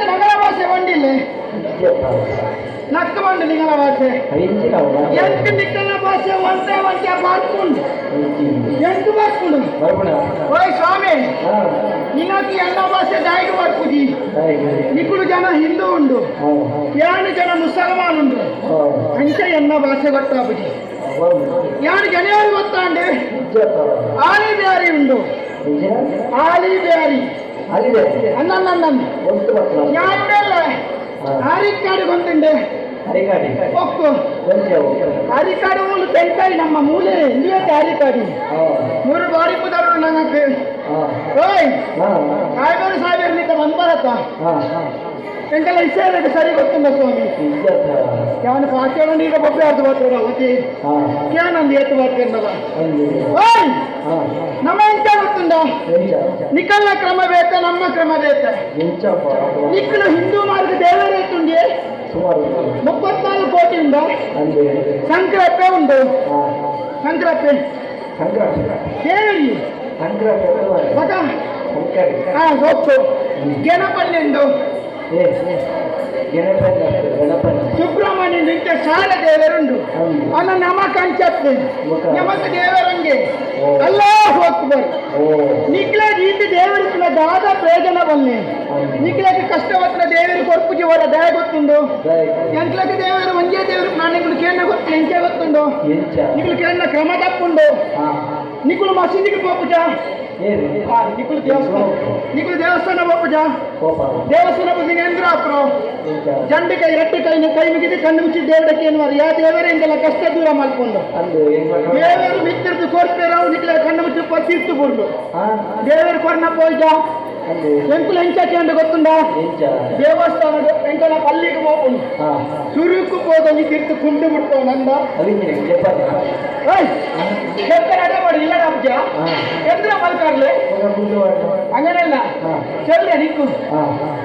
ನಗರ ಭಾಷೆ ಬಂದಿಲ್ಲ ನಕ್ಕ ಬಂದು ನಿಂಗಳ ಭಾಷೆ ಎಂಟು ನಿಕ್ಕಲ ಭಾಷೆ ಒಂದೇ ಒಂದೇ ಮಾಡ್ಕೊಂಡು ಎಂಟು ಮಾಡ್ಕೊಂಡು ಓಯ್ ಸ್ವಾಮಿ ನಿನಗೆ ಎಲ್ಲ ಭಾಷೆ ದಾಯಿಗೆ ಮಾಡ್ಕುದಿ ನಿಕ್ಕಳು ಜನ ಹಿಂದೂ ಉಂಡು ಯಾರು ಜನ ಮುಸಲ್ಮಾನ್ ಉಂಡು ಅಂಚೆ ಎನ್ನ ಭಾಷೆ ಗೊತ್ತಾಗುದಿ ಯಾರು ಜನರು ಗೊತ್ತಾಂಡೆ ಆಲಿ ಬ್ಯಾರಿ ಉಂಡು ಆಲಿ ಬ್ಯಾರಿ ಅನ್ನ ಯಾರುಲ್ಲ ಅರಿಕಾಡು ಬಂದುಂಡೆ ಒಕ್ಕು ಅರಿಕಾಡು ಒಂದು ತೆಂಕಾಯಿ ನಮ್ಮ ಮೂಲೆ ಇಂಡಿಯಕ್ಕೆ ಅರಿಕಾಡಿ ಮೂರು ಬಾರಿ ಪುದರು ನನಗೆ ಓಯ್ ಕಾಯ್ದೂರು ಸಾವಿರ ನಿಂತ ಬಂದ್ಬರತ್ತ ಎಂಕೆಲ್ಲ ಇಸೇರಿಗೆ ಸರಿ ಗೊತ್ತುಂಡ ಸ್ವಾಮಿ ಯಾವನು ಪಾಚೋಣ ಈಗ ಬೊಬ್ಬೆ ಅರ್ಧ ಬರ್ತಾರ ಅವತಿ ಕ್ಯಾನಂದು ಎತ್ತು ಬರ್ತಿರ್ನವ ಓಯ್ ನಮ್ಮ ಎಂತ ಗೊತ್ತುಂಡ ನಿಕಲ್ನ ಕ್ರಮ ಬೇಕ ನಮ್ಮ ಕ್ರಮ ಬೇಕ ನಿಕ್ಕಲು ಹಿಂದೂ ಮಾರ್ಗ ದೇವರೇತುಂಡಿ 34 ಕೋಟಿಯಿಂದ ಸಂಕ್ರಾಂತಿ ಉಂಟು ಸಂಕ್ರಾಂತಿ ದೇವರಿ ಗೊತ್ತು ಗೆಣಪಲ್ಲಿ ಉಂಟು ಸುಬ್ರಹ್ಮಣ್ಯ ನಿಂತ ಸಾಲ ದೇವರುಂಡು ಅನ್ನ ನಮ ಕಂಚತ್ತು ನಮಕ್ ದೇವರಂಗೆ ಅಲ್ಲ ಹೋಗ್ಬಾರ ನಿಕ್ಲಾಗಿ ಇಂದು ದೇವರಿನ ದಾದ ಪ್ರಯೋಜನ ಬನ್ನಿ ನಿಕ್ಲಾಗಿ ಕಷ್ಟವತ್ತಿನ ದೇವರು ಕೊರ್ಪುಜಿ ಹೊರ ದಯ ಗೊತ್ತುಂಡು ಎಂಟ್ಲಕ್ಕೆ ದೇವರು ಒಂದೇ ದೇವರು ನಾನು ನಿಗಳು ಕೇಳ ಗೊತ್ತು ಎಂಚೆ ಗೊತ್ತುಂಡು ನಿಗಳು ಕೇಳ ಕ್ರಮ ತಪ್ಪುಂಡು ನಿಗಳು ಮಸೀದಿಗೆ ಹೋಗ್ಪುಜ ನಿಗಳು ದೇವಸ್ಥಾನ ಹೋಗ್ಪುಜ ದೇವಸ್ಥಾನ ಬುದ್ಧಿಗೇಂದ್ರ ಅಪ್ರೋ ಜಂಡು ಕೈ ರಟ್ಟು ಕೈ ಮುಗಿದು ಕಣ್ಣು ಮುಚ್ಚಿ ದೇವರಕ್ಕೆ ಏನುವಾರು ಯಾ ದೇವರೇ ಹಿಂಗೆಲ್ಲ ಕಷ್ಟ ದೂರ ಮಾಡ್ಕೊಂಡು ದೇವರು ಮಿತ್ರದ್ದು ಕೋರ್ಪೇರಾವು ನಿಕ್ಲ ಕಣ್ಣು ಮುಚ್ಚಿ ತೀರ್ತು ಬಿಡ್ಲು ದೇವರು ಕೊರ್ನ ಪೋಯ್ಜ ಎಂಕುಲ ಹೆಂಚಕ್ಕೆ ಅಂತ ಗೊತ್ತುಂಡ ದೇವಸ್ಥಾನದ ಎಂಕಲ ಪಲ್ಲಿಗೆ ಹೋಗುದು ಸುರುಕು ಹೋಗಿ ತೀರ್ತು ಕುಂಡು ಬಿಡ್ತಾವ ನಂದ ಮಾಡಿ ಇಲ್ಲ ಅಬ್ಜ ಎಂದ್ರ ಮಲ್ಕಾರ್ಲೆ ಹಂಗನೆಲ್ಲ ಚೆಲ್ಲ ನಿಕ್ಕು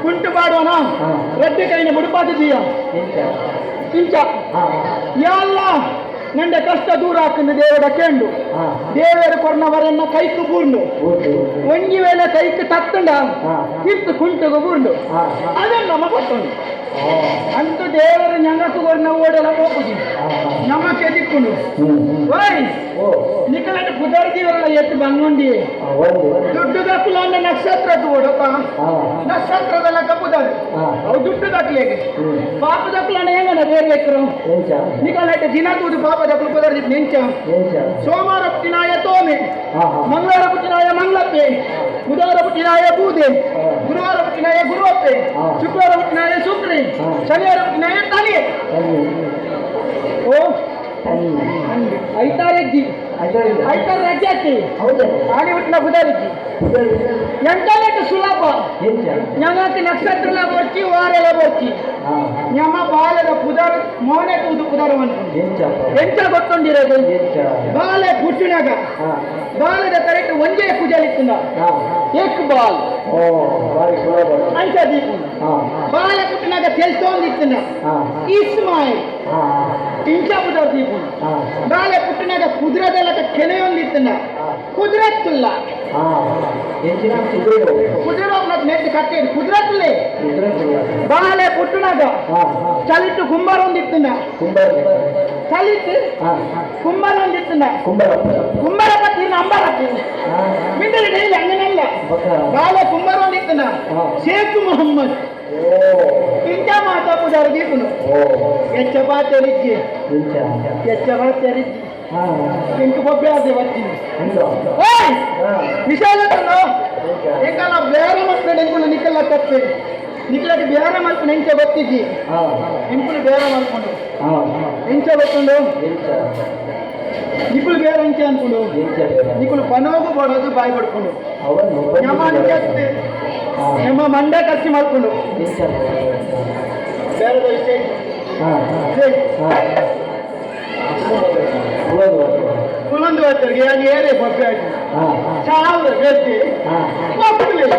ಕುಂಟು ಮಾಡುವನ ರಡ್ಡು ಕೈನ ಮುಡುಪಾತಿದೀಯ ಇಂಚ ಎಲ್ಲ ನಂಡೆ ಕಷ್ಟ ದೂರ ಹಾಕಿಂದು ದೇವರ ಕೇಂಡು ದೇವರು ಕೊರ್ನವರನ್ನ ಕೈಕು ಬೂರ್ನು ಒಂಜಿ ವೇಳೆ ಕೈಕು ತತ್ತುಂಡ ಕಿತ್ತು ಕುಂಟುಗು ಬೂರ್ನು ಅದನ್ನು ನಮ್ಮ ಕೊಟ್ಟುಂಡು ಅಂತ ದೇವರು ഞങ്ങൾക്ക് ಕೊರ್ನ ಓಡಲ ಹೋಗುದು ನಮಕ್ಕೆ ದಿಕ್ಕುಂಡು ಓಯ್ ನಿಕಲට පුදර්ජීවරල ಎತ್ತು ಬಂಗುಂಡಿ ದುಡ್ಡು ದಕ್ಕುಲನ್ನ ನಕ್ಷತ್ರದ್ದು ಓಡಪ್ಪ ನಕ್ಷತ್ರದಲ್ಲ ಕಪ್ಪುದಲ್ಲ ಅವು ದುಡ್ಡು ದಕ್ಕಲೇಗೆ ಪಾಪ ದಕ್ಕಲನ್ನ ಹೆಂಗನ ಬೇರ್ಬೇಕ್ರು ನಿಕಲට ದಿನ ತೂದು ಪಾಪ ದಕ್ಕಲು ಪುದರ್ಜಿ ನೆಂಚ ಸೋಮವಾರ ಪುಟ್ಟಿನಾಯ ತೋಮೆ ಮಂಗಳವಾರ ಪುಟ್ಟಿನಾಯ ಮಂಗಳಪ್ಪೆ ಬುಧವಾರ ಪುಟ್ಟಿನಾಯ ಬೂದೆ ಗುರುವಾರ ಪುಟ್ಟಿನಾಯ ಗುರುವಪ್ಪೆ ಶುಕ್ರವಾರ ಪುಟ್ಟಿನಾಯ ಶುಕ್ರಿ ಶನಿವಾರ ಪುಟ್ಟಿನಾಯ ತಲೆ ಓ ಐತಾರಜ್ಜಿ ಐತಾರ ರಜೆ ಆಗ್ತಿ ಆನೆ ಬಿಟ್ಟಿನ ಬುಧರಿಜ್ಜಿ ಎಂಟಲೆಟ್ಟು ಸುಲಭ ഞങ്ങൾക്ക് നക്ഷത്രല പോച്ചി വാരല പോച്ചി ഞമ്മ ബാലದ ಪುದರ ಮೋನೆ ಕೂದು ಪುದರವನ್ನು ಎಂಚ ಗೊತ್ತೊಂದಿರೋದು ಬಾಲೆ ಪುಟ್ಟಿನಾಗ ಬಾಲದ ಕರೆಕ್ಟ್ ಒಂದೇ ಕುಜಲಿತ್ತುಂದ ಏಕ್ ಬಾಲ್ ಅಂಚ ದೀಪು ಬಾಲ ಪುಟ್ಟಿನಾಗ ತೆಲ್ಸೋಂದಿತ್ತುಂದ ಇಸ್ಮಾಯಿಲ್ ಇಂಚ ಪುದರ ದೀಪು ಬಾಲೆ ಪುಟ್ಟಿನಾಗ ಕುದುರದೆಲ್ಲ ಕೆನೆಯೊಂದಿತ್ತುಂದ ಕುದುರತ್ತುಲ್ಲ ಕುದುರೋಗ್ನಕ್ಕೆ ನೆಟ್ಟು ಕಟ್ಟೇದು ಕುದುರತ್ತುಲೆ ಬಾಲೆ ಪುಟ್ಟನಾಗ ಚಲಿಟ್ಟು ಕುಂಬಾರ ಒಂದಿತ್ತುಂದ ಚಲಿಟ್ಟು ಕುಂಬಾರ ಒಂದಿತ್ತುಂದ ಕುಂಬಾರ ಪತ್ತಿ ನಂಬಾರತ್ತಿ ಮಿಂಡಲಿ ಡೈಲಿ ಅಂಗನಲ್ಲ ಬಾಲೆ ಕುಂಬಾರ ಒಂದಿತ್ತುಂದ ಶೇಖ್ ಮೊಹಮ್ಮದ್ ಇಂಚ ಮಾತಾಪುದಾರ ದೀಪುನು ಎಚ್ಚ ಬಾತರಿಜ್ಜಿ ಎಚ್ಚ ಬಾತರಿಜ್ಜಿ ఇంక బొబ్బే వచ్చింది విషయాలు ఇంకా ಬೇರೆ ಮಾಡ್ಕೊಂಡು ಎಂಕುಲು ನಿಕ್ಕಲ್ಲ ತಪ್ಪಿ ನಿಕ್ಕಲಕ್ಕೆ ಬೇರೆ ಮಾಡ್ಕೊಂಡು ಎಂಚ ಗೊತ್ತಿದ್ದಿ ಎಂಕುಲು ಬೇರೆ ಮಾಡ್ಕೊಂಡು ಎಂಚ ಗೊತ್ತುಂಡು ನಿಕ್ಕುಲು ಬೇರೆ ಎಂಚ ಅನ್ಕೊಂಡು ನಿಕ್ಕುಲು ಪನೋಗು ಬಡೋದು ಬಾಯಿ ಪಡ್ಕೊಂಡು ನಮ್ಮ ಮಂಡೆ ಖರ್ಚು ಮಾಡ್ಕೊಂಡು ಬೇರೆ ಇಷ್ಟೇ ಕುಲೊಂದು ಹೊತ್ತರಿಗೆ ಅದು ಏನೇ ಬೊಬ್ಬೆ ಆಗಿ ಸಾವಿರ ಗೆದ್ದಿ ಒಪ್ಪಲಿಲ್ಲ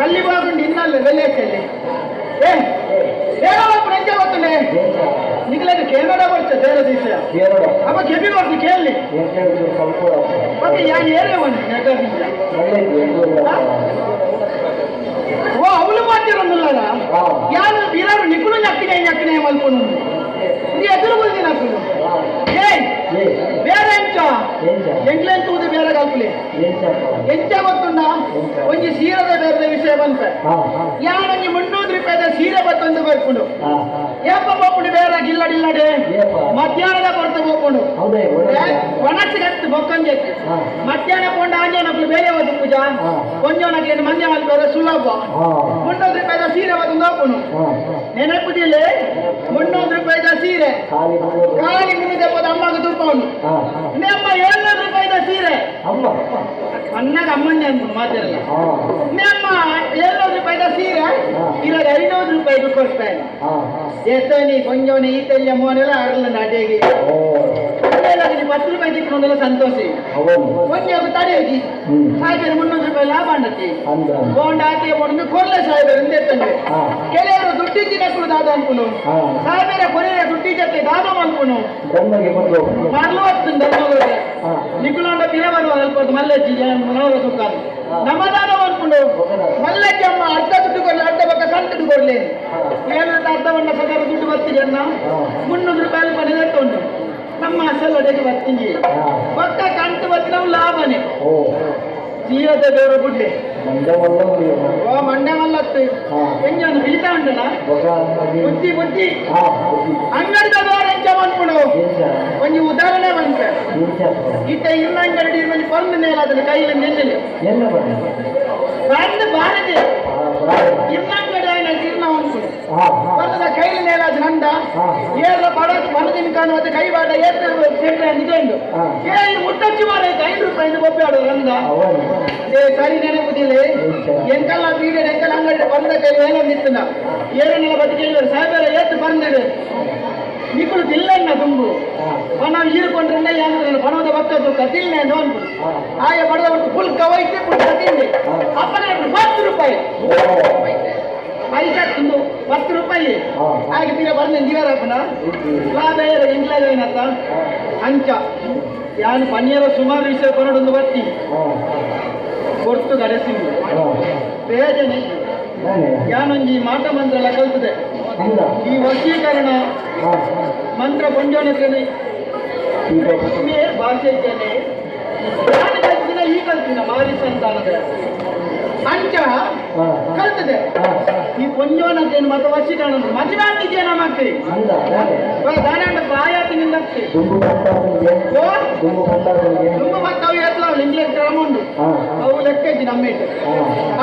ಅಲ್ಲಿ ಬಾಗುಂಡು ಇನ್ನಲ್ಲ ಬೆಲೆಯಲ್ಲಿ ಎಂಚ ಗೊತ್ತನೆ ನಿಗಲಕ್ಕೆ ಕೇರಳ ಬರ್ತ ಬೇರೆ ದಿವಸ ಅವ ಗೆಬ್ಬಿ ಬರ್ತಿ ಕೇಳಲಿ ಮತ್ತೆ ಯಾರು ಏನೇ ಒಂದು ಓ ಅವಳು ಮಾಡ್ತಿರೋದಿಲ್ಲ ಯಾರು ಬೀರಾರು ನಿಕ್ಕಳು ನಕ್ಕಿನೇ ಮಲ್ಕೊಂಡು ನೀ ಎದುರು ಬಂದಿ నాకు ಬೇರೆ ಎಂಚ ಎಂಗ್ಲೆಂತೂದು ಬೇರೆ ಕಲ್ಪಲಿ ಎಂಚ ಗೊತ್ತುಂಡ ಒಂಜಿ ಸೀರದ ಬೇರೆ ವಿಷಯ ಬಂತ ಯಾನೊಂಜಿ 300 ರೂಪಾಯಿದ ಸೀರೆ ಬತ್ತೊಂದು ಬರ್ಕೊಂಡು ಏಪ ಬೋಪುಂಡು ಬೇರೆ ಗಿಲ್ಲಡಿಲ್ಲಡೆ ಮಧ್ಯಾಹ್ನದ ಕೊಡ್ತ ಬೋಪುಂಡು ಒಣಸಿಗತ್ತು ಬೊಕ್ಕಂಜೆತ್ತು ಮಧ್ಯಾಹ್ನ ಕೊಂಡು ಆಂಜೆ ನಕ್ಲು ಬೇರೆ ಹೋದ ಪೂಜಾ ಕೊಂಜೋ ನಕ್ಲೇನು ಮಂದ್ಯ ಮಲ್ಪೇರೆ ಸುಲಭ 300 ರೂಪಾಯಿದ ಸೀರೆ ಬತ್ತೊಂದು ಹೋಪುಂಡು ನೆನಪುದಿಲ್ಲ 300 ರೂಪಾಯಿದ ಸೀರೆ ಖಾಲಿ ಮುನ್ನೂರ ಅಮ್ಮಗೆ ದುಡ್ಕೊಂಡು ಅಮ್ಮ 700 ರೂಪಾಯಿದ ಸೀರೆ ಅನ್ನಾಗ ಅಮ್ಮನ್ನೇ ಅನ್ಕೊಂಡು ಮಾತಾಡಲ್ಲ ಅಮ್ಮ 700 ರೂಪಾಯಿದ ಸೀರೆ ಇವಾಗ 500 ರೂಪಾಯಿಗೆ ಕೊಡ್ತಾನೆ ಎತ್ತನಿ ಕೊಂಜೋನಿ ಈತಲ್ಯ ಮೋನೆಲ್ಲ ಅರಲ್ಲ ನಾಟೆಗೆ 10 ರೂಪಾಯಿ ತಿಕ್ಕೊಂಡೆಲ್ಲ ಸಂತೋಷ ಕೊಂಜ ತಡೆಯೋಗಿ ಸಾಯ್ಬೇರೆ 300 ರೂಪಾಯಿ ಲಾಭ ಅಂಡತಿ ಬೋಂಡ ಹಾಕಿ ಬೋಂಡು ಕೊರ್ಲೆ ಸಾಯ್ಬೇರೆ ಅಂದೇತಂದ್ರೆ ಕೆಲವರು ದುಡ್ಡಿಜ್ಜಿ ನಕ್ಕಳು ದಾದ ಅನ್ಕೊಂಡು ಸಾಯ್ಬೇರೆ ಕೊನೆಯ ದುಡ್ಡಿಜ್ಜತ್ತೆ ದಾದ ಅನ್ಕೊಂಡು ಮರಳು ಹೋಗ್ತೀನಿ ಧರ್ಮಗಳು ನಿಕ್ಕುಳೊಂಡ ಪಿರ ಬರುವ ಅಲ್ಪ ಮಲ್ಲೆಜ್ಜಿ ಮನೋರ ಸುಖ ನಮ್ಮ ದಾದ ಅನ್ಕೊಂಡು ಮಲ್ಲೆಜ್ಜಿ ಅಮ್ಮ ಅರ್ಧ ದುಡ್ಡು ಕೊಡ್ಲಿ ಅರ್ಧ ಪಕ್ಕ ಸಣ್ಣ ದುಡ್ಡು ಕೊಡ್ಲಿ ಏನಂತ ಅರ್ಧ ಬಣ್ಣ ಪ್ರಕಾರ ದುಡ್ಡು ಬರ್ತೀರಿ ಅನ್ನ 300 ರೂಪಾಯಿ ಮನೆ ಉಂಟು ನಮ್ಮ ಅಸಲ್ ಅಡೆಗೆ ಬರ್ತೀನಿ ಪಕ್ಕ ಕಂಟು ಬತ್ತಿ ನಾವು ಲಾಭನೇ ಸೀರದ ಬೇರೆ ಬಿಡ್ಲಿ ಓ ಮಂಡ್ಯ ಮಲ್ಲತ್ತು ಎಂಜಾನು ಬಿಳಿತಾ ಉಂಟಲ್ಲ ಬುದ್ಧಿ ಬುದ್ಧಿ ಅಂಗಡಿದ ಬೇರೆ ಎಂಜ ಮಾಡ್ಕೊಡು ಒಂದು ಉದಾಹರಣೆ ಬಂತ ಇತ್ತ ಇನ್ನ ಅಂಗಡಿ ಒಂದು ಪಂದು ನೇಲಾದ್ರೆ ಕೈಯಲ್ಲಿ ನೆನ್ನೆಲೆ ಬಂದು ಬಾರದೆ ಇನ್ನಂಗಡಿ ಇರ್ನ ಅನ್ಕೊಡು ಬಂದ ಕೈಲಿ ನೇಲಾದ ನಂದ ಏಳ ಬಡ ಮನದಿನ ಕಾಣುವ ಕೈ ಬಾಡ ಏತು ನಿಜಂಡು ಮುಟ್ಟಚ್ಚಿ ಮಾರ 5 ರೂಪಾಯಿ ಬೊಬ್ಬೆ ಆಡೋ ನಂದ ಸರಿ ನೆನಪುದಿಲ್ಲ ಎಂಕಲ್ಲ ಬೀಡ ಎಂಕಲ್ಲ ಅಂಗಡಿ ಬಂದ ಕೈ ಏನೋ ನಿತ್ತನ ಏನೆಲ್ಲ ಬದಿ ಕೇಳಿದ್ರು ಸಾಹೇಬರ ಏತು ಬಂದಿಡು ನಿಕ್ಕಳು ತಿಲ್ಲಣ್ಣ ತುಂಬು ನಾವು ಹೀರ್ಕೊಂಡ್ರೆ ಏನು ಪಣದ ಬಕ್ಕದ್ದು ಕತಿಲ್ನೆ ಅಂತ ಅನ್ಬಿಡು ಆಯ ಬಡದ ಬಿಟ್ಟು ಫುಲ್ ಕವೈತೆ ಫುಲ್ ಕತಿಂದೆ ಅಪ್ಪನೇ 10 ರೂಪಾಯಿ ಪೈಸಾ ತಿಂದು 10 ರೂಪಾಯಿ ಹಾಗೆ ತೀರ ಬಂದ ಜೀವರಪ್ಪನ ಲಾಭ ಇಂಗ್ಲಾಜ್ ಏನಂತ ಅಂಚ ಯಾನು ಪನ್ನೀರ ಸುಮಾರು ವಿಷಯ ಕೊರಡೊಂದು ಬತ್ತಿ ಕೊರ್ತು ಗಡಸಿಂದು ಬೇಜನೆ ಯಾನೊಂಜಿ ಮಾಟ ಮಂತ್ರ ಎಲ್ಲ ಕಲ್ತದೆ ಈ ವಶೀಕರಣ ಮಂತ್ರ ಕೊಂಡೋಣಕ್ಕೇನೆ ಭಾಷೆ ಇದ್ದೇನೆ ನಾನು ಕಲ್ತಿನ ಈ ಕಲ್ತಿನ ಮಾರಿ ಸಂತಾನದ ಅಂಚ ಕಲ್ತದೆ ಈ ಕೊಂಜೋನದ್ದೇನು ಮತ್ತೆ ವಶೀಕರಣ ಮದುವೆ ಆಗ್ತಿದೆಯಾ ನಮ್ಮಕ್ಕೆ ದಾನ ಬಾಯಾತಿನಿಂದ ತುಂಬ ಬರ್ತಾವು ಎತ್ತಲ ಇಂಗ್ಲಿಷ್ ಕ್ರಮ ಉಂಟು ಅವು ಲೆಕ್ಕ ಇದ್ದಿ ನಮ್ಮ ಇಟ್ಟು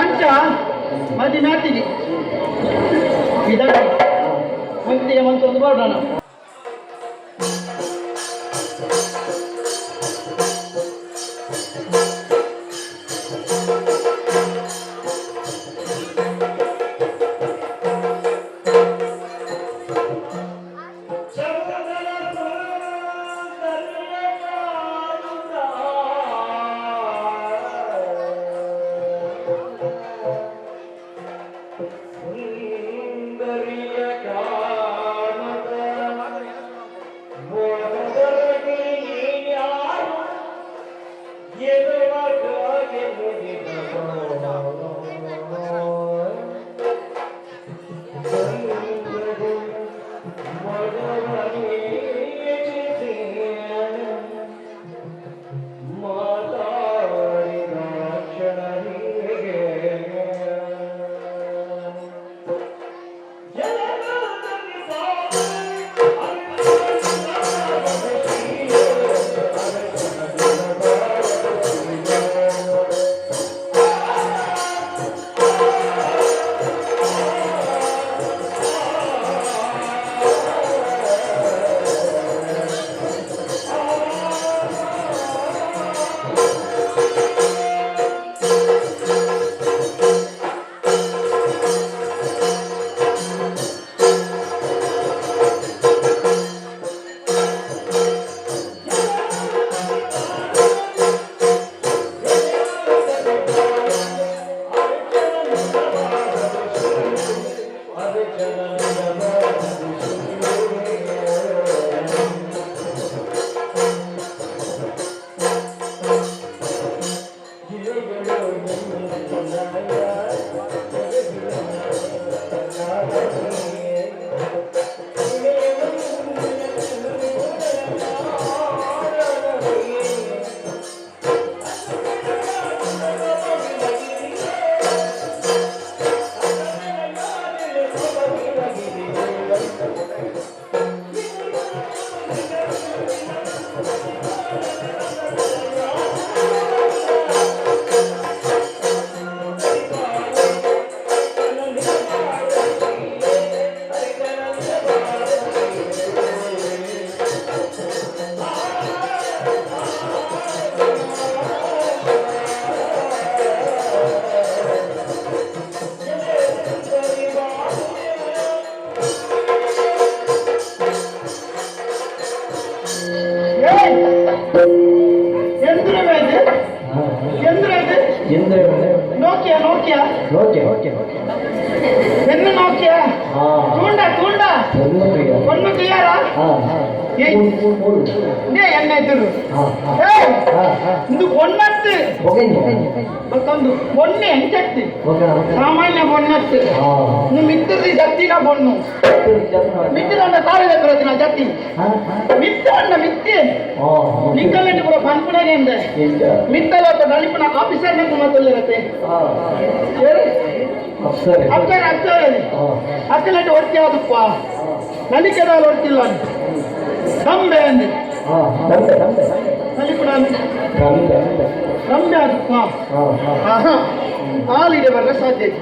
ಅಂಚ ಮದುವೆ ಆಗ್ತಿದ್ದಿ ವಿಧಾನ ಮಂತ್ರಿಗೆ ಮಂತ್ರ ಒಂದು ಮಾಡೋಣ Nokia, Nokia. Nokia, okay. When Nokia? Tunda, Tunda. One clear? Hey, and I do. Hey, do one nut. But on the one name, check it. Samana one nut. No, Mr. Jatina Bono. Mr. on the Tara Jati. Mr. on the Mr. Nickel and Pampuna in there. Mr. of the Dalipana officer and Kumatulate. After let Ortia the Qua. Nalikada Ortilan. Some band. Nalipunan. Ramda. All it ever subject.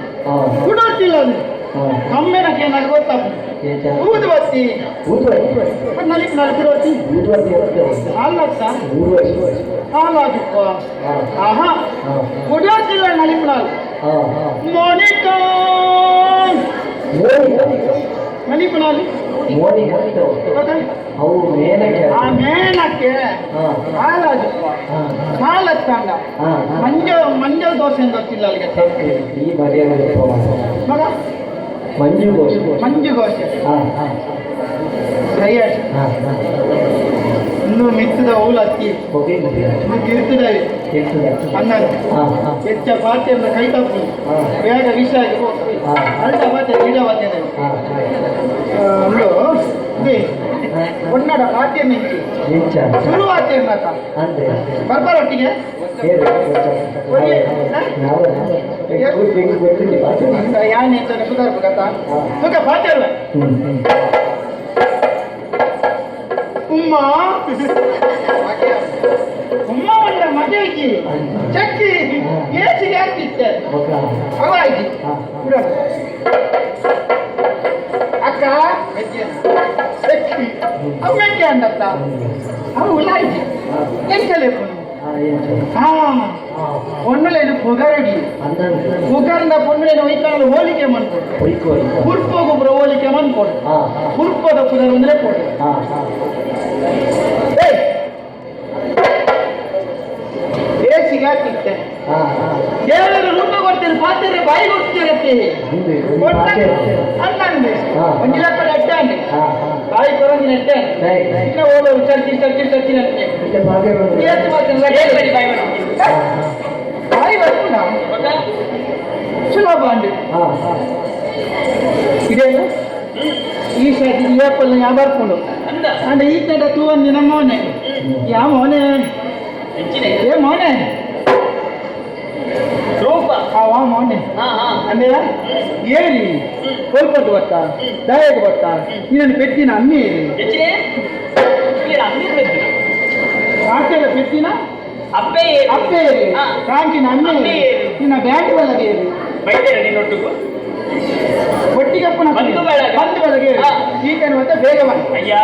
Good Ortilan. Come in again, I got up. Udvati. But Nalipana Kuroti. Alaka. Alaka. Aha. Good Ortilan Nalipana. Monica! Nalipunali? Monica. How Menake? Menake. Halatanga. Manjal dosen dosilal. Manju Ghosh. Sayed. No, mix the whole at it. Okay, Anna, it's a party of the kite of me. We had a research. I'll have a leader. No, what not a party in it? Who are they? Barbara, look at Patel. Umma wanda Madeki. Chaki. Yes, he has it. How like it? Aka. Seki. How make you understand? How like it? Then telephone. Ponnulen Pogaradi. Pogarna Ponnulen Vikal Holy Kaman. Purpo Holy Kaman. Purpo the Pudan report. Hey! Yes, he got it. There are a look over the father, a Bible therapy. What happened? When you have to attend, I go in attend. You know, all of churches. Yes, but I was now. Chula bandit. ಈ ಶಾದಿ apple ಯಾ ಬರ್ಕೊಂಡು ಅಂದ್ರೆ ಈ ಕಡೆ ತೂ ಒಂದು ನಮ್ಮ ಮನೆ ಯಾವ ಮನೆ ಏ ಮನೆ ಅವ ಮನೆ ಅಂದ್ರೆ ಏರಿ ಕೋಲ್ಪಟ್ಟು ಬರ್ತ ದಯಗೆ ಬರ್ತ ನೀನು ಪೆಟ್ಟಿನ ಅಮ್ಮಿ ಆಕೆಲ್ಲ ಪೆಟ್ಟಿನ ಅಪ್ಪೆ ಅಪ್ಪೆ ಕಾಂಕಿನ ಅಮ್ಮಿ ನಿನ್ನ ಬ್ಯಾಂಕ್ ಒಳಗೆ ಒಟ್ಟಿಗಪ್ಪನ ಬಂದು ಬೆಳಗ್ಗೆ ಈಗ ಮತ್ತೆ ಬೇಗ ಬಂದ ಅಯ್ಯ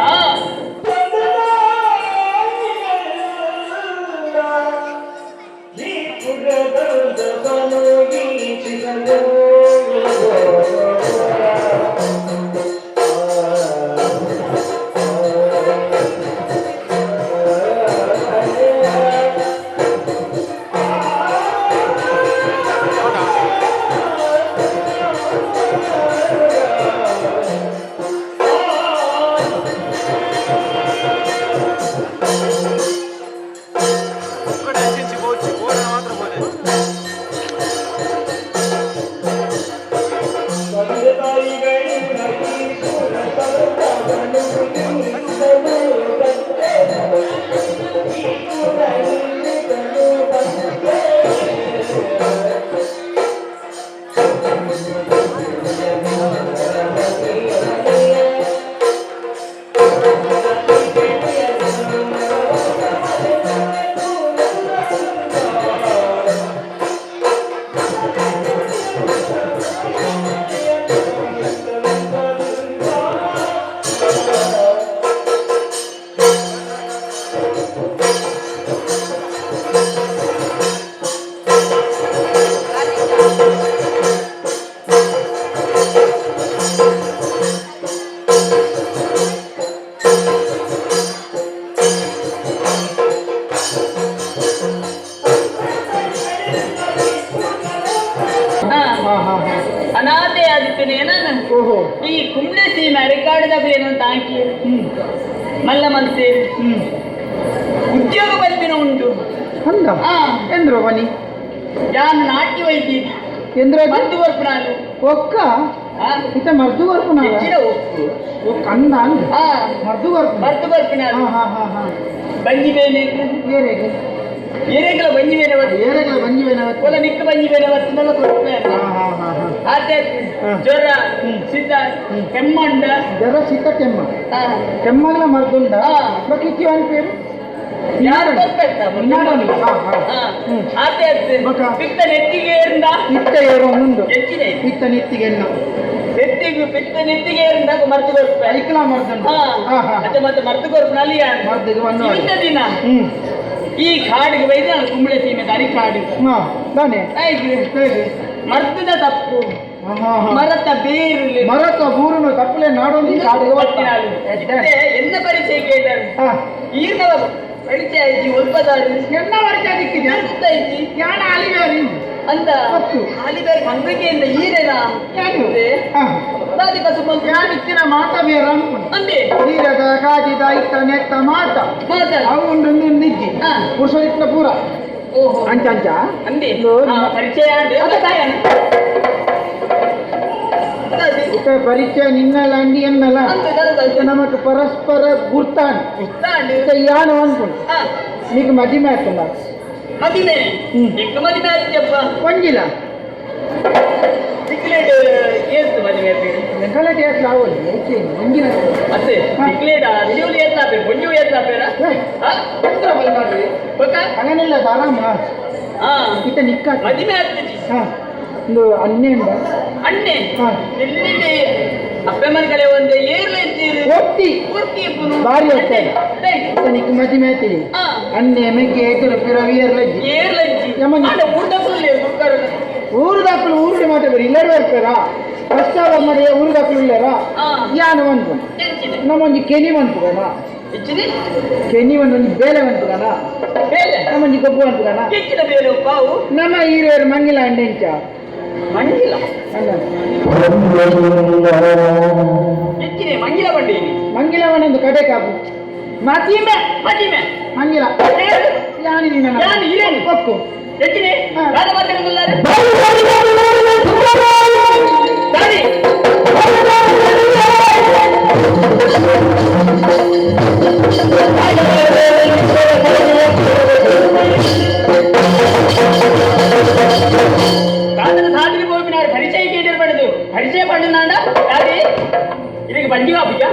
ಅನಾಥೆ ಆದಿತ್ತೇನೆ ನಾನು ಈ ಕುಂಬ್ಳೆ ಸೀಮೆ ರೆಕಾರ್ಡ್ದಾಗಲೇನೋ ಅಂತ ಹಾಕಿ ಮಲ್ಲ ಮಲ್ತೆ ಉದ್ಯೋಗ ಬಂದಿನ ಉಂಟು ಅಂದ ಎಂದ್ರು ಬನ್ನಿ ನಾನು ನಾಟ್ಯ ವೈದ್ಯ ಎಂದ್ರ ಮದ್ದು ಬರ್ಪು ನಾನು ಒಕ್ಕ ಇತ್ತ ಮರ್ದು ಬರ್ಪು ನಾನು ಅಂದ ಮರ್ದು ಬರ್ಪು ಮದ್ದು ಬರ್ಪು ನಾನು ಬಂಜಿ ಬೇನೆ ಏರೇಗೆ ಏರೇಗಲ ಬಂಜಿ ಬೇನೆ ಏರೇಗಲ ಬಂಜಿ ಬೇನೆ ಒಲ ನಿಕ್ಕ ಬಂಜಿ ಬೇನೆ ನೆಲ್ಲ ಆದ್ರೆ ಜ್ವರ ಸಿದ್ಧ ಕೆಮ್ಮಂಡ ಜ್ವರ ಸಿದ್ಧ ಕೆಮ್ಮ ಕೆಮ್ಮಲ್ಲ ಮರ್ದುಂಡ ಕಿಚ್ಚಿ ಅವನ ಪೇರು ಯಾರು ಪಿತ್ತ ನೆತ್ತಿಗೆ ಇತ್ತ ಏರೋ ಮುಂದು ಪಿತ್ತ ನೆತ್ತಿಗೆ ಪಿತ್ತ ನೆತ್ತಿಗೆ ಮರ್ದು ಕೊರ್ಪ ಐಕ್ಲ ಮರ್ದುಂಡ ಮತ್ತೆ ಮರ್ದು ಕೊರ್ಪನಲ್ಲಿ ಮರ್ದಿಗೆ ದಿನ ಈ ಕಾಡಿಗೆ ಬೈದ ನಾನು ಕುಂಬಳೆ ಸೀಮೆ ದಾರಿ ಕಾಡು ತಾನೆ ಮರ್ತದ ತಪ್ಪು ಮರತ ಬೇರು ಮರತ ಬೂರನು ತಪ್ಪಲೆ ನಾಡೊಂದು ಕಾಡಿಗೆ ಎಂದ ಪರಿಚಯ ಕೇಳಿದರು ಈರ್ನವ ಪರಿಚಯ ಐತಿ ಒಲ್ಪದಾರು ಎನ್ನ ಪರಿಚಯ ದಿಕ್ಕಿದೆ ಐತಿ ಯಾಣ ಅಲಿಬೇರಿ ಅಂತ ಅಲಿಬೇರಿ ಪಂದ್ರಿಕೆಯಿಂದ ಈರೇನಾ ಯಾನಿಕ್ಕಿನ ಮಾತ ಬೇರ ಅಂದೆ ಈರದ ಕಾಜಿದ ಇತ್ತ ನೆತ್ತ ಮಾತ ಅವು ಉಂಡು ನಿಜ್ಜಿ ಪುರುಷರಿತ್ತ ಪೂರ ಅಂಚ ಅಂಚ ಅಂದೆ ಪರಿಚಯ ಪರಿಚಯ ನಿನ್ನಲ್ಲ ಅಂಡಿ ಎನ್ನಲ್ಲ ನಮಕ್ ಪರಸ್ಪರ ಗುರ್ತಾನ್ ಯಾನು ಅನ್ಕೊಂಡು నీకు మధ్యమే అవుతుందా మధ్యమే ఎక్కువ మధ్యమే చెప్ప కొంజిలా టిక్లేట్ ఏస్ మధ్యమే వెంకలటి ఏస్ లావోలి ఏకే ఇంగిన అసే టిక్లేట్ లియోలి ఏస్ లాపే కొంజు ఏస్ లాపేరా ಎಂದ್ರ ಬಲ್ನಾಡಿ ಓಕ ಅಂಗನೆಲ್ಲ ಆರಾಮ ಇತ ನಿಕ್ಕ ಮಧ್ಯಮೆ ಆಗ್ತದೆ ಒಂದು ಅನ್ನೆಂದ ಅನ್ನೆ ಎಲ್ಲಿದೆ ಅಪ್ಪೆಮ್ಮನ ಕಡೆ ಒಂದು ಏರ್ಲ ಇದ್ದೀರಿ ಒತ್ತಿ ಪೂರ್ತಿ ಬಾರಿ ಹೋಗ್ತಾರೆ ಇತ ನಿಕ್ಕ ಮಧ್ಯಮೆ ಆಗ್ತೀವಿ ಅನ್ನೆ ಮೆಗ್ಗೆ ಏಕರು ಪಿರವಿ ಏರ್ಲಜ್ಜಿ ಊರ್ದಕ್ಕಲ್ಲೇ ಊರುದಾಕಲು ಊರಿಗೆ ಮಾತ್ರ ಬರೀ ಇಲ್ಲರೂ ಇರ್ತಾರಾ ಫಸ್ಟ್ ಅವರ್ ಮಾಡಿ ಊರುದಾಕಲು ಇಲ್ಲರ ಯಾನು ಅನ್ಕೊಂಡು ನಮ್ಮೊಂದು ಕೆನಿ ಬಂತುಗಣ ಕೆನಿ ಒಂದೊಂದು ಬೇಲೆ ಬಂತುಗಣ ನಮ್ಮೊಂದು ಗೊಬ್ಬು ಬಂತುಗಣ ಬೇರೆ ಪಾವು ನಮ್ಮ ಹೀರೋರು ಮಂಗಿಲ ಅಂಡೆಂಚ ಮಂಗಿಲ ಮಂಗಿಲ ಬಂಡಿ ಮಂಗಿಲ ಒಂದೊಂದು ಕಡೆ ಕಾಪು ಮದಿಮೆ ಮದಿಮೆ ಮಂಗಿಲ ಯಾನಿ ನೀನು ಯಾನು ಇರೇನು ಒಕ್ಕು ಹೆಚ್ಚಿನ ಕಾಲ ಮಾತಾಡೋದಿಲ್ಲ ಸರಿ சாதிக்கு போய்பினார் பரிச்சை கேட்டு பரிச்சை பண்ணுனாண்டா யாரு இதுக்கு பஞ்சிவா புஜா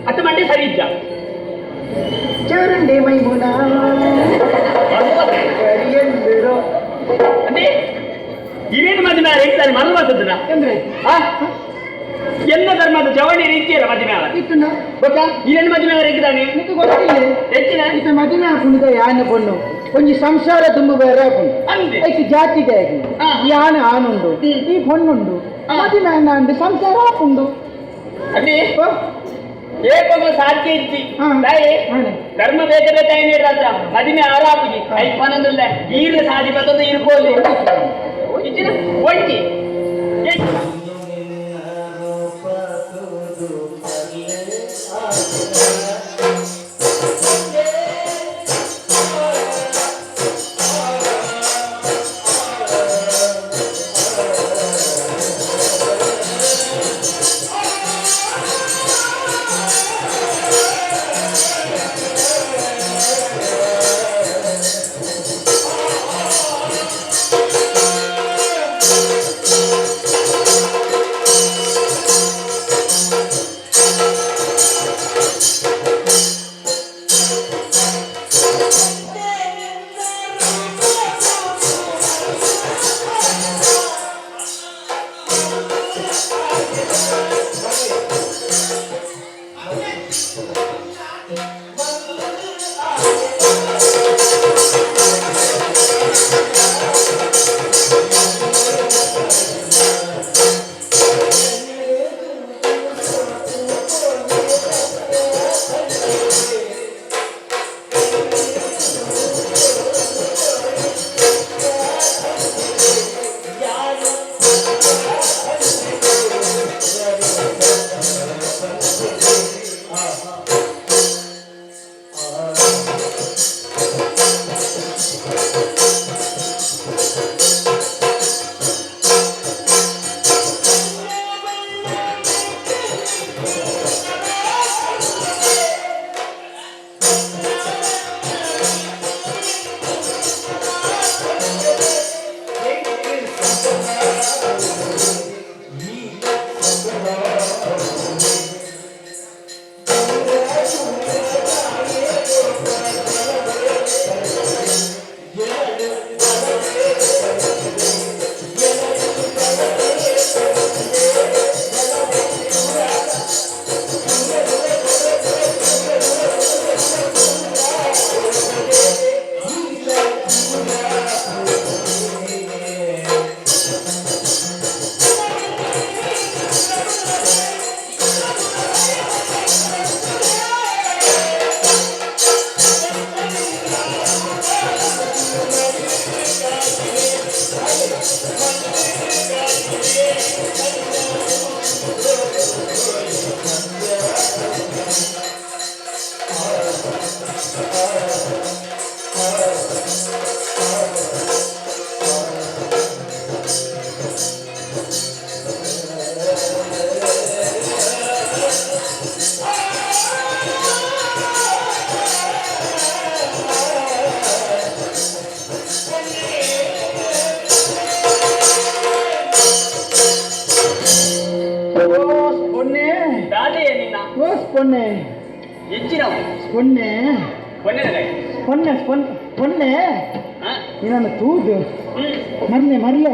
அத்த மண்டே சரிச்சா చూడండి మైమునా అంటే ಇವೇನು ಮದುವೆ ಹೇಳ್ತಾರೆ ಮರಳು ಬರ್ತದನ ಅಂದ್ರೆ ಎಲ್ಲ ಧರ್ಮದ ಜವಳಿ ರೀತಿಯಲ್ಲ ಮದುವೆ ಇತ್ತುನ ಗೊತ್ತಾ ಇದೇನು ಮದುವೆ ರೇಗಿದಾನೆ ನಿನಗೆ ಗೊತ್ತಿಲ್ಲ ಹೆಚ್ಚಿನ ಇತ ಮದುವೆ ಹಾಕೊಂಡಿದ್ದ ಯಾನ ಪೊಣ್ಣು ಒಂಜಿ ಸಂಸಾರ ತುಂಬ ಬೇರೆ ಹಾಕೊಂಡು ಅಂದೆ ಐತಿ ಜಾತಿಗೆ ಆಗಿ ಯಾನ ಆನುಂಡು ಈ ಪೊಣ್ಣುಂಡು ಮದುವೆ ಅನ್ನ ಅಂದು ಸಂಸಾರ ಹಾಕೊಂಡು ಅದೇ ಏಕೋಗ ಸಾಧ್ಯ ಇತ್ತು ಧರ್ಮ ಬೇಕ ಬೇಕಾಗಿ ಹತ್ರ ಮದುವೆ ಆರಾಪುಜಿ ಐಪನಂದಿಲ್ಲ ಈರ್ಲ ಸಾಧಿ ಬರ್ತದ ಇರ್ಬೋದು ಇಚ್ಚಿನ ಒಂಟಿ பொண்ணு பொண்ணு பொண்ணு பொண்ணு ನಾನು ತೂದು ಮರ್ಲೆ ಮರ್ಲೆ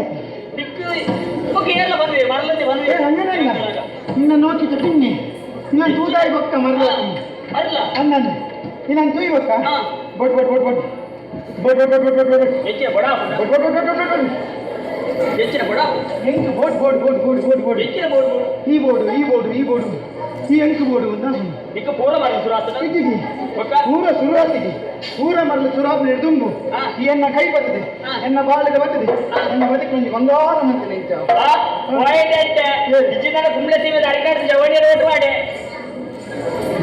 ಹಂಗನಲ್ಲ ನಿನ್ನ ನೋಕಿದ್ದು ತಿನ್ನಿ ನಾನು ತೂದಾಗಿ ಬೊಕ್ಕ ಮರ್ಲೆ ಅನ್ನಂದು ನೀನು ತೂಯಿ ಬೊಕ್ಕ ಬೊಟ್ ಬೊಟ್ ಬೊಟ್ ಬೊಟ್ ಬೊಟ್ ಬೊಟ್ ಬೊಟ್ ಬೊಟ್ ಬೊಟ್ ಹೆಂಗೆ boat boat boat boat boat boat ಈ ಬೋರ್ಡು ಈ ಬೋರ್ಡು ಈ ಬೋರ್ಡು ಈ ಎಂಟು ಬೋರ್ಡು ಅಂತ ಪೂರ ಶುರುವಾತಿಗೆ ಪೂರ ಮರಳು ಶುರುವಾತ್ ಹಿಡಿದುಂಬು ಈ ಎನ್ನ ಕೈ ಬರ್ತದೆ ಎನ್ನ ಬಾಲಿಗೆ ಬರ್ತದೆ ಎನ್ನ ಬದುಕು ಒಂದು ಬಂಗಾರ ಮಂತಲೆ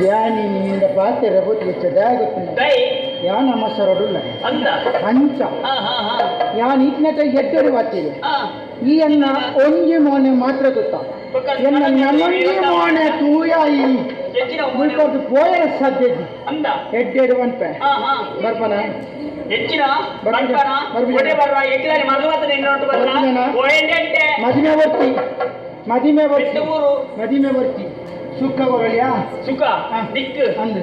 ಯಾನಿ ನಿನ್ನಿಂದ ಪಾತ್ರೆ ಗೊತ್ತಿರ್ತದೆ ಆಗುತ್ತೆ ಯಾ ನಮ್ಮ ಸರಡುಲ್ಲ ಅಂಚ ಯಾನ್ ಇಟ್ನ ಕೈ ಹೆಟ್ಟಡಿ ಬಾತಿದೆ ಈ ಎನ್ನ ಒಂಜಿ ಮೋನೆ ಮಾತ್ರ ಗೊತ್ತ ಎನ್ನ ನನ್ನೊಂಜಿ ಮೋನೆ ತೂಯಾಯಿ ಮುಲ್ಪದ್ದು ಪೋಯರ ಸಾಧ್ಯತೆ ಅಂದ ಎಡ್ಡೆಡು ಒನ್ಪೆ ಬರ್ಪನ ಹೆಚ್ಚಿನ ಮದುವೆ ಬರ್ತಿ ಮದಿಮೆ ಬರ್ತಿ ಸುಖ ಬರಲಿಯಾ ಸುಖ ದಿಕ್ಕು ಅಂದ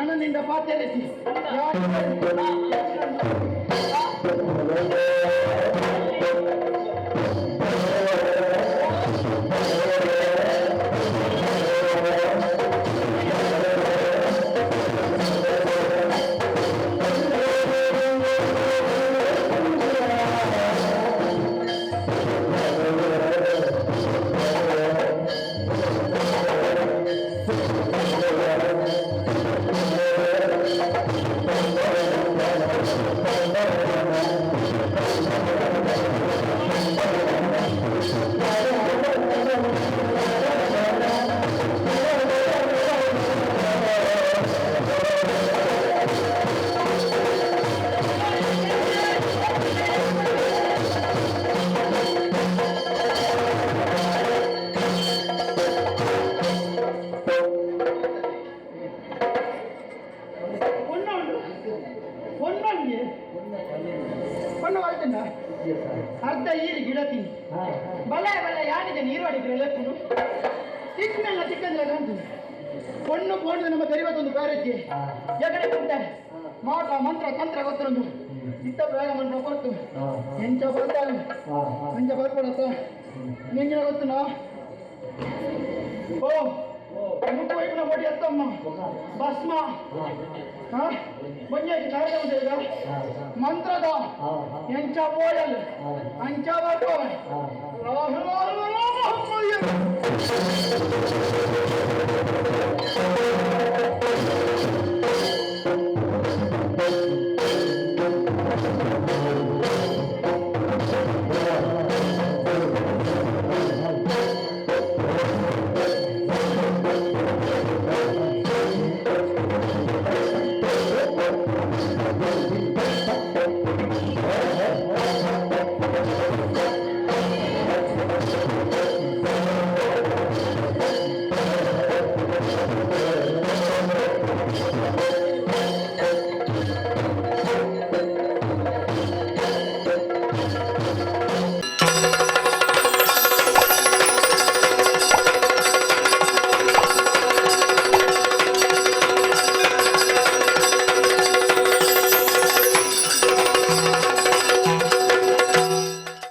ನನ್ನಿಂದ ಪಾತ್ಯರಿಸಿ ಅರ್ಧ ಈರು ಗಿಡ ತಿಂದು ಬಲೆ ಬಲೆ ಯಾರಿದೆ ನೀರು ಅಡಿದ್ರೆ ಚಿಕ್ಕನೆಲ್ಲ ಚಿಕ್ಕಂದ್ರೆ ಕಾಣ್ತದೆ பொண்ணு போனது நம்ம தெரிவதொಂದು ಕಾರ್ಯಕ್ಕೆ ಎಗಡೆ ಕುಂಟೆ ಮಾಟ ಮಂತ್ರ ತಂತ್ರ ಗೊತ್ತೊಂದು ಇತ್ತ ಬೇಗ ಮಂತ್ರ ಕೊಡ್ತು ಎಂಚ ಬರ್ತಾಳೆ ಎಂಚ ಬರ್ಕೊಡತ್ತ ನಿಂಗೆ ಗೊತ್ತುನಾ ಓ ಮುಕ್ಕು ವೈಪುನ ಕೊಡಿ ಎತ್ತಮ್ಮ ಭಸ್ಮ ಬಂಜಾಯ್ತು ಕಾರ್ಯ ಉಂಟು ಮಂತ್ರದ ಎಂಚ ಬೋಯಲ್ ಅಂಚ ಬರ್ಕೋವೆ